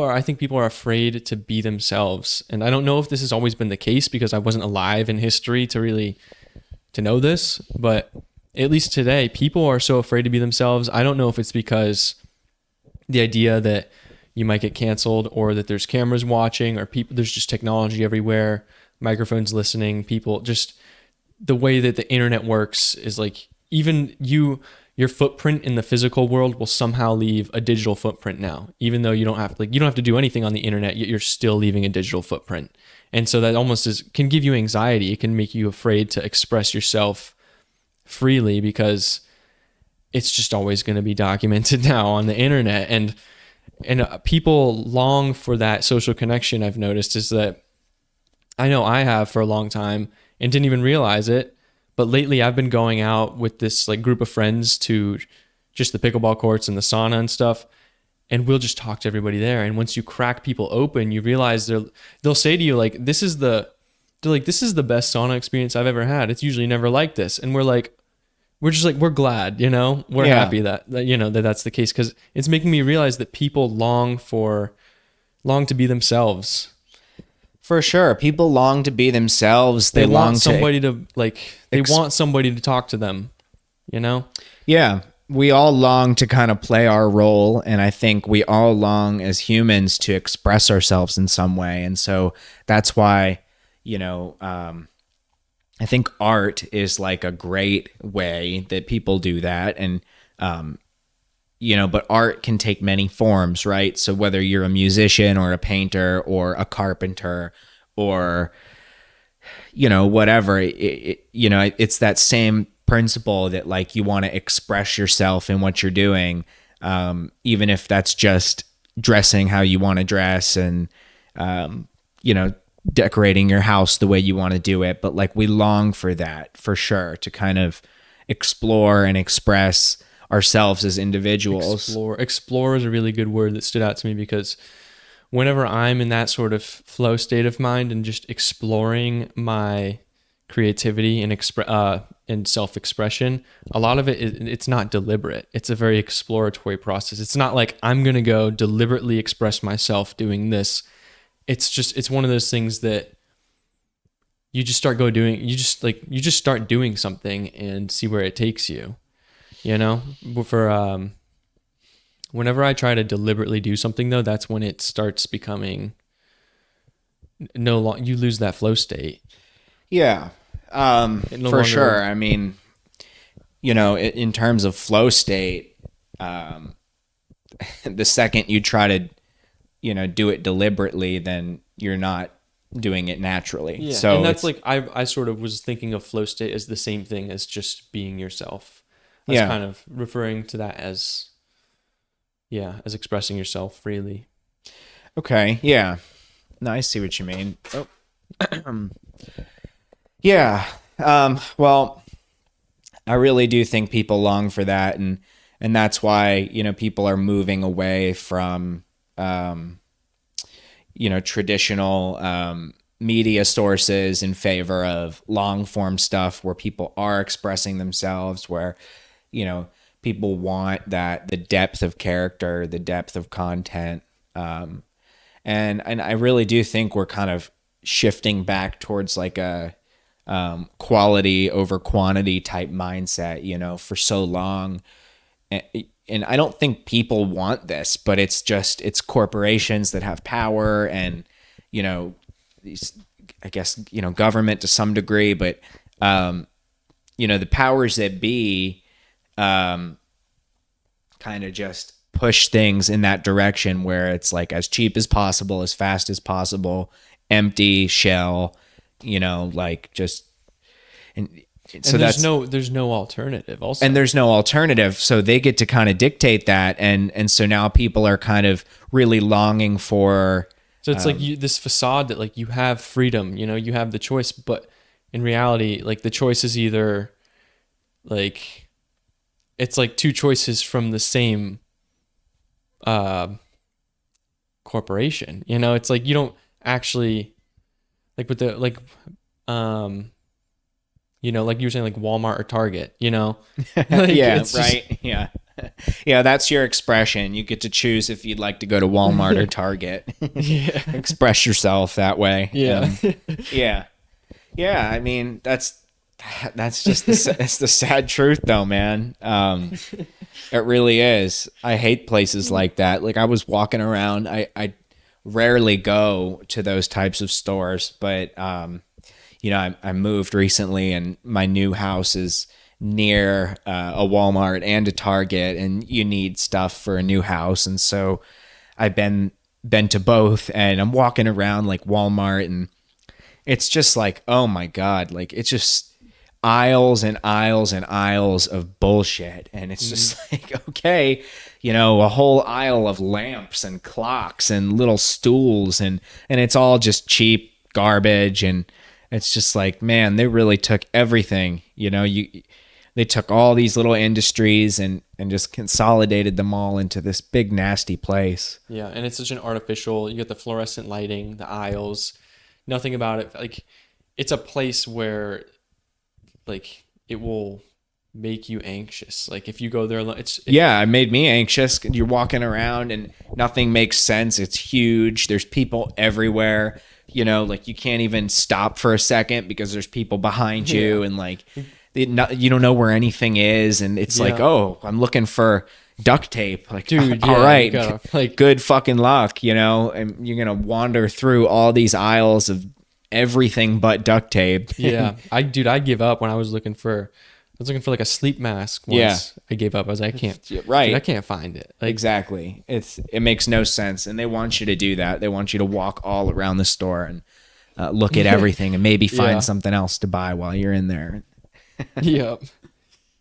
I think people are afraid to be themselves. And I don't know if this has always been the case because I wasn't alive in history to know this, but at least today, people are so afraid to be themselves. I don't know if it's because the idea that you might get canceled or that there's cameras watching or there's just technology everywhere, microphones listening, people just the way that the internet works is like even your footprint in the physical world will somehow leave a digital footprint now, even though you don't have to do anything on the internet, yet you're still leaving a digital footprint. And so that almost can give you anxiety. It can make you afraid to express yourself freely because it's just always going to be documented now on the internet. And people long for that social connection. I've noticed is that I know I have for a long time and didn't even realize it. But lately I've been going out with this like group of friends to just the pickleball courts and the sauna and stuff. And we'll just talk to everybody there. And once you crack people open, you realize they'll say to you like, this is the best sauna experience I've ever had. It's usually never like this. And we're just like, we're glad, we're happy that that's the case. Cause it's making me realize that people long to be themselves. For sure. People long to be themselves. They want somebody they want somebody to talk to them, Yeah. We all long to kind of play our role. And I think we all long as humans to express ourselves in some way. And so that's why, I think art is like a great way that people do that. And, but art can take many forms, right? So whether you're a musician or a painter or a carpenter or, whatever, it's that same principle that like you want to express yourself in what you're doing, even if that's just dressing how you want to dress and, decorating your house the way you want to do it. But like we long for that for sure to kind of explore and express ourselves as individuals. Explore is a really good word that stood out to me because whenever I'm in that sort of flow state of mind and just exploring my creativity and self-expression, a lot of it's not deliberate. It's a very exploratory process. It's not like I'm going to go deliberately express myself doing this. It's one of those things that you just start you just start doing something and see where it takes you. For whenever I try to deliberately do something though, that's when it starts becoming you lose that flow state. Yeah. For sure. I mean, in terms of flow state, the second you try to, do it deliberately, then you're not doing it naturally. Yeah. So and that's like, I sort of was thinking of flow state as the same thing as just being yourself. I was kind of referring to that as expressing yourself freely. Okay. Yeah. No, I see what you mean. Oh. Yeah. Well, I really do think people long for that. And that's why, people are moving away from, traditional, media sources in favor of long form stuff where people are expressing themselves, where, people want the depth of character, the depth of content. And I really do think we're kind of shifting back towards like a, quality over quantity type mindset, for so long. And I don't think people want this, but it's corporations that have power and, I guess, government to some degree, but, the powers that be, kind of just push things in that direction where it's like as cheap as possible, as fast as possible, empty shell, like just, and so there's no alternative also. And there's no alternative. So they get to kind of dictate that. And so now people are kind of really longing for. So it's like this facade that like you have freedom, you have the choice, but in reality, like the choice is either like, it's like two choices from the same corporation, it's like you don't actually like with the like like you were saying like Walmart or Target, like yeah, right. Yeah. Yeah, that's your expression. You get to choose if you'd like to go to Walmart or Target. Yeah. Express yourself that way. Yeah. Yeah. Yeah, I mean, that's just it's the sad truth though, man. It really is. I hate places like that. Like I was walking around, I rarely go to those types of stores, but I moved recently and my new house is near a Walmart and a Target, and you need stuff for a new house. And so I've been to both, and I'm walking around like Walmart, and it's just like, oh my God, like it's just aisles and aisles and aisles of bullshit. And it's just like, okay, a whole aisle of lamps and clocks and little stools, and it's all just cheap garbage. And it's just like, man, they really took everything, they took all these little industries and just consolidated them all into this big nasty place. Yeah, and it's such an artificial. You get the fluorescent lighting, the aisles, nothing about it. Like, it's a place where, like, it will make you anxious. Like, if you go there, yeah, it made me anxious. You're walking around and nothing makes sense. It's huge. There's people everywhere. Like you can't even stop for a second because there's people behind you, and like you don't know where anything is, and it's like, oh, I'm looking for duct tape. Like, dude, all right, like, good fucking luck, and you're gonna wander through all these aisles of everything but duct tape. Yeah, I give up when I was looking for like a sleep mask once. Yeah. I gave up. I was like, I can't. Right. Dude, I can't find it. Like, exactly. It makes no sense, and they want you to do that. They want you to walk all around the store and look at everything and maybe find something else to buy while you're in there. Yep.